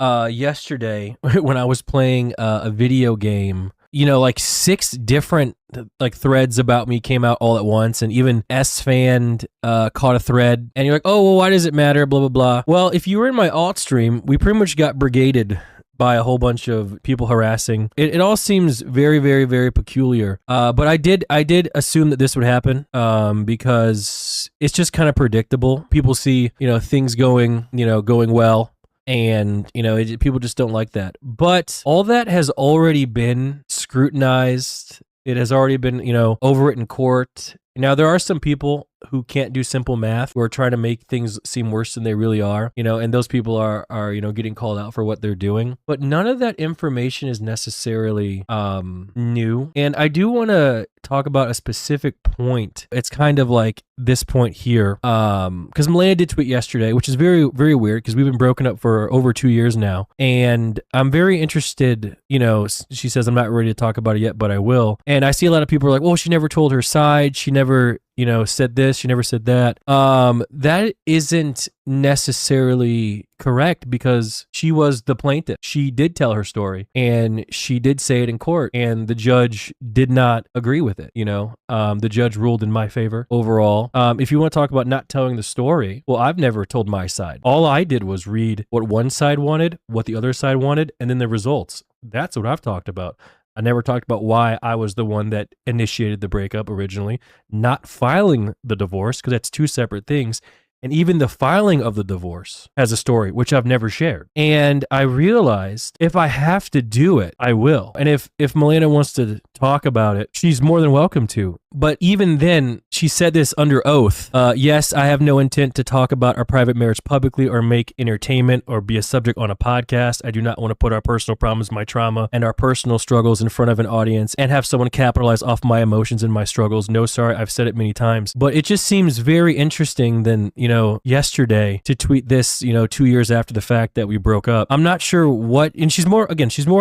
Yesterday when I was playing a video game, like six different like threads about me came out all at once, and even S-Fan caught a thread, and you're like, oh, well, why does it matter? Blah, blah, blah. Well, if you were in my alt stream, we pretty much got brigaded by a whole bunch of people harassing. It all seems very, very, very peculiar. But I did assume that this would happen because it's just kind of predictable. People see, things going well. And, people just don't like that. But all that has already been scrutinized. It has already been, overwritten in court. Now, there are some people who can't do simple math, who are trying to make things seem worse than they really are, and those people are getting called out for what they're doing. But none of that information is necessarily new. And I do want to talk about a specific point. It's kind of like this point here, because Melania did tweet yesterday, which is very, very weird because we've been broken up for over 2 years now. And I'm very interested, she says, I'm not ready to talk about it yet, but I will. And I see a lot of people are like, well, she never told her side. She never said this, she never said that. That isn't necessarily correct because she was the plaintiff. She did tell her story and she did say it in court, and the judge did not agree with it. The judge ruled in my favor overall. If you want to talk about not telling the story, well, I've never told my side. All I did was read what one side wanted, what the other side wanted, and then the results. That's what I've talked about. I never talked about why I was the one that initiated the breakup originally, not filing the divorce, because that's two separate things. And even the filing of the divorce has a story, which I've never shared. And I realized if I have to do it, I will. And if Melania wants to talk about it, she's more than welcome to. But even then, she said this under oath. Yes, I have no intent to talk about our private marriage publicly or make entertainment or be a subject on a podcast. I do not want to put our personal problems, my trauma, and our personal struggles in front of an audience and have someone capitalize off my emotions and my struggles. No, sorry, I've said it many times. But it just seems very interesting than, yesterday to tweet this, 2 years after the fact that we broke up. I'm not sure what, and she's more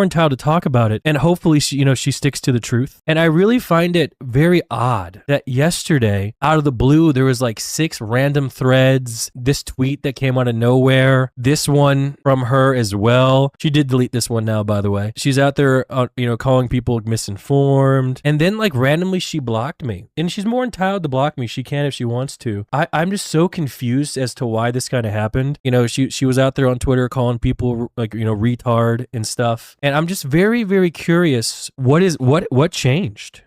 entitled to talk about it. And hopefully she sticks to the truth. And I really find it very odd that yesterday, out of the blue, there was like 6 random threads, this tweet that came out of nowhere, this one from her as well. She did delete this one now, by the way. She's out there, calling people misinformed. And then like randomly she blocked me. And she's more entitled to block me. She can if she wants to. I'm just so confused as to why this kind of happened. She was out there on Twitter calling people like, retard and stuff. And I'm just very, very curious. What changed?